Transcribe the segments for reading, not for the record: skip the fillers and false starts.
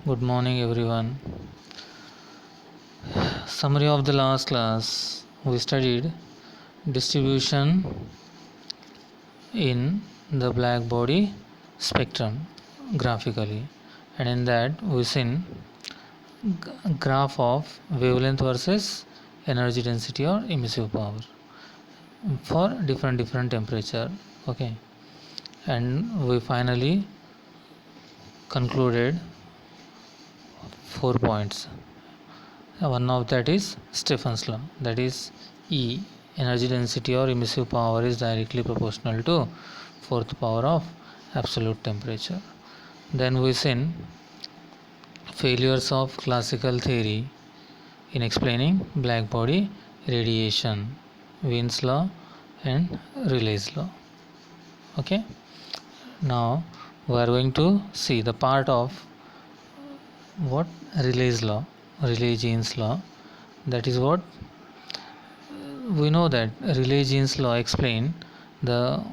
Good morning, everyone. Summary of the last class, we studied distribution in the black body spectrum graphically, and in that we seen graph of wavelength versus energy density or emissive power for different temperature. Okay, and we finally concluded 4 points. One of that is Stephen's law, that is E, energy density or emissive power is directly proportional to fourth power of absolute temperature. Then we seen failures of classical theory in explaining black body radiation, Wien's law and Rayleigh's law. Okay, now we are going to see the part of what Rayleigh's law, Rayleigh-Jeans law. That is what we know, that Rayleigh-Jeans law explain the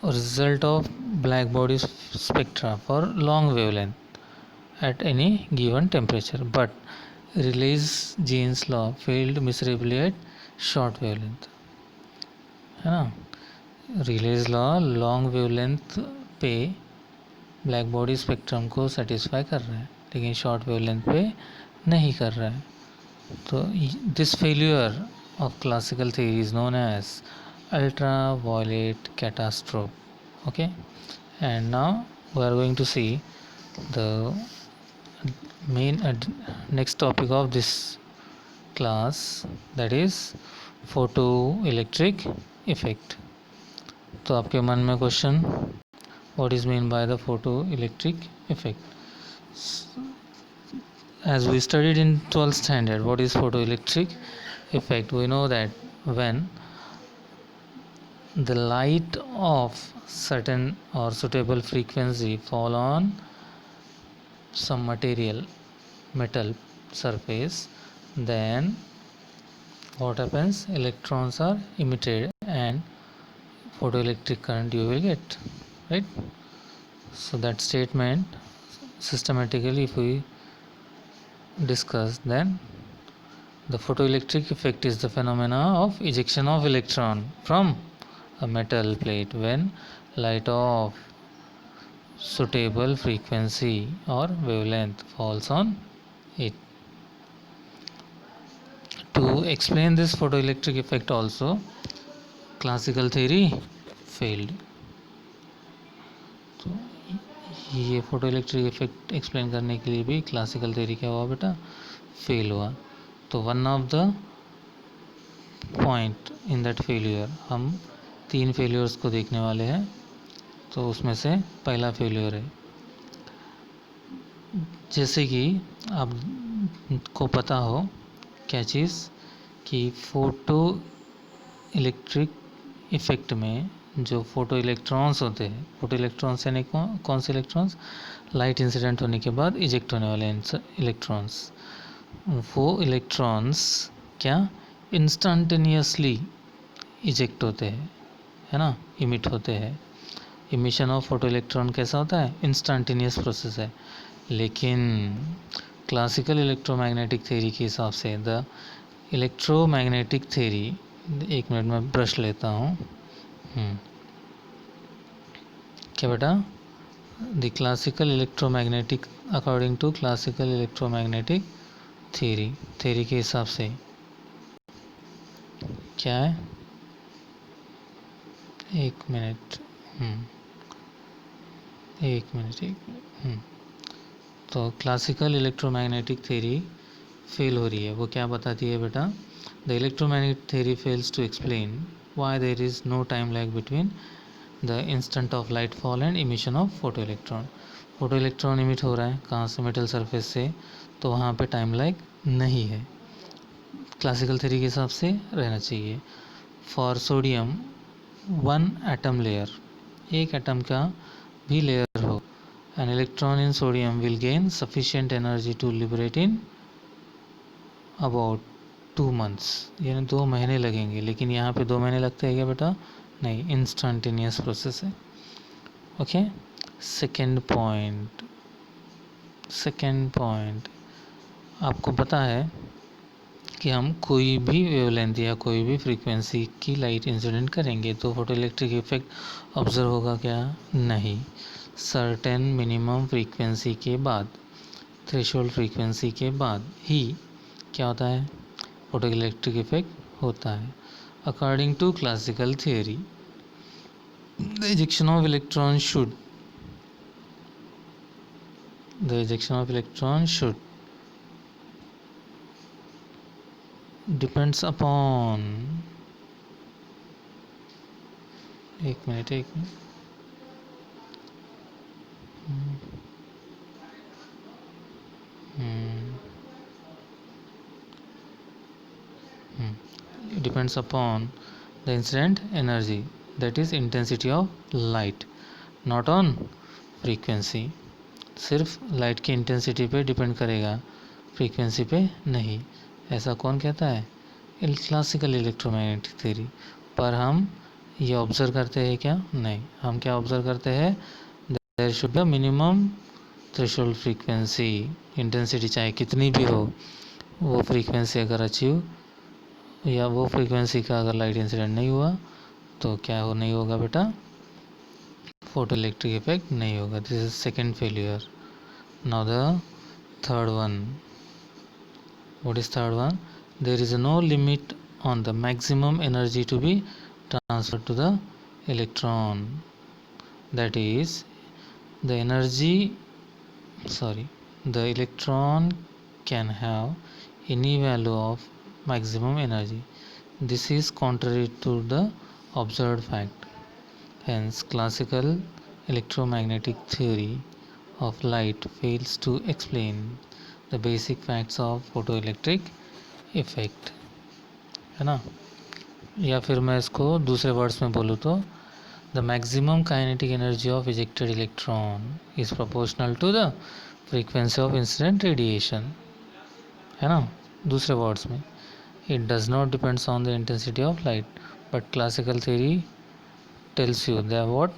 result of black body spectra for long wavelength at any given temperature, but Rayleigh-Jeans law failed miserably at short wavelength, है ना. Rayleigh's law long wavelength पे black body spectrum को satisfy कर रहा है, लेकिन short wavelength पे नहीं कर रहा है. तो this failure of classical theory is known as ultraviolet catastrophe. Okay, and now we are going to see the main next topic of this class, that is photoelectric effect. तो आपके मन में question, what is mean by the photoelectric effect? As we studied in 12th standard, what is photoelectric effect? We know that when the light of certain or suitable frequency fall on some metal surface, then what happens? Electrons are emitted and photoelectric current you will get, right? So that statement systematically if we discuss, then the photoelectric effect is the phenomena of ejection of electron from a metal plate when light of suitable frequency or wavelength falls on it. To explain this photoelectric effect also, classical theory failed. तो ये photoelectric effect explain करने के लिए भी classical theory क्या हुआ बेटा, fail हुआ. तो one of the point in that failure, हम 3 फेल्यूर्स को देखने वाले हैं. तो उसमें से पहला फेल्यूर है, जैसे कि आपको पता हो क्या चीज़, कि फोटो इलेक्ट्रिक इफेक्ट में जो फोटो इलेक्ट्रॉन्स होते हैं, फोटो इलेक्ट्रॉन्स यानी कौन से इलेक्ट्रॉन्स, लाइट इंसिडेंट होने के बाद इजेक्ट होने वाले इलेक्ट्रॉन्स, वो इलेक्ट्रॉन्स क्या इंस्टेंटेनियसली इजेक्ट होते हैं, है ना, इमिट होते हैं. इमिशन ऑफ फोटो इलेक्ट्रॉन कैसा होता है, इंस्टेंटेनियस प्रोसेस है. लेकिन क्लासिकल इलेक्ट्रोमैग्नेटिक थ्योरी के हिसाब से द इलेक्ट्रोमैग्नेटिक थ्योरी, एक मिनट में ब्रश लेता हूँ. क्या बेटा, the classical electromagnetic, according to classical electromagnetic theory के हिसाब से क्या है, एक मिनट. तो क्लासिकल इलेक्ट्रोमैग्नेटिक थ्योरी फेल हो रही है. वो क्या बताती है बेटा, the electromagnetic theory fails to explain why there is no time lag between the instant of light fall and emission of photo electron. Photo electron emit हो रहा है कहाँ से, मेटल सरफेस से, तो वहाँ पे टाइम लैग नहीं है. क्लासिकल थ्योरी के हिसाब से रहना चाहिए. फॉर सोडियम 1 एटम लेयर, एक एटम का भी लेयर हो, an electron in sodium will gain sufficient energy to liberate in about 2 months, यानी 2 महीने लगेंगे. लेकिन यहाँ पे 2 महीने लगते हैं क्या बेटा, नहीं, इंस्टेंटेनियस प्रोसेस है. Okay, second point, second point, आपको पता है कि हम कोई भी वेवलेंथ या कोई भी फ्रीक्वेंसी की लाइट इंसिडेंट करेंगे तो फोटो इलेक्ट्रिक इफेक्ट ऑब्जर्व होगा क्या? नहीं। सर्टेन मिनिमम फ्रीक्वेंसी के बाद, थ्रेशोल्ड फ्रीक्वेंसी के बाद ही क्या होता है? फोटो इलेक्ट्रिक इफेक्ट होता है। According to classical theory, the ejection of electron should depends upon, एक minute depends upon the incident energy, that is intensity of light, not on frequency. सिर्फ लाइट की इंटेंसिटी पे डिपेंड करेगा, frequency पे नहीं। ऐसा कौन कहता है? Classical electromagnetic theory. पर हम ये ऑब्जर्व करते हैं क्या? नहीं। हम क्या ऑब्जर्व करते हैं? There should be minimum threshold frequency, intensity चाहे कितनी भी हो, वो फ्रीक्वेंसी अगर अचीव या वो फ्रीक्वेंसी का अगर लाइट इंसिडेंट नहीं हुआ तो क्या हो नहीं होगा बेटा? फोटो इलेक्ट्रिक इफेक्ट नहीं होगा। This is second failure. Now the third one, what is third one? There is no limit on the maximum energy to be transferred to the electron, that is the electron can have any value of maximum energy. This is contrary to the observed fact. Hence, classical electromagnetic theory of light fails to explain the basic facts of photoelectric effect, है ना? या फिर मैं इसको दूसरे words में बोलूँ तो the maximum kinetic energy of ejected electron is proportional to the frequency of incident radiation, है ना? दूसरे वर्ड्स में, it does not depends on the intensity of light, but classical theory tells you that what,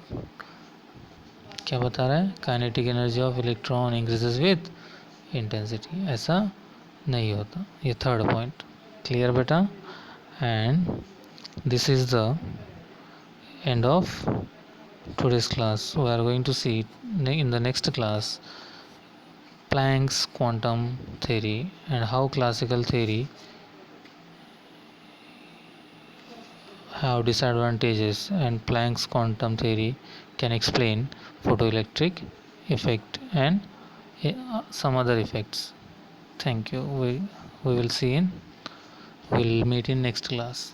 क्या बता रहा है? Kinetic energy of electron increases with intensity. ऐसा नहीं होता। ये थर्ड पॉइंट क्लियर बेटा? And this is the end of today's class. We are going to see in the next class Planck's quantum theory and how classical theory have disadvantages and Planck's quantum theory can explain photoelectric effect and some other effects. Thank you. We will see in, we'll meet in next class.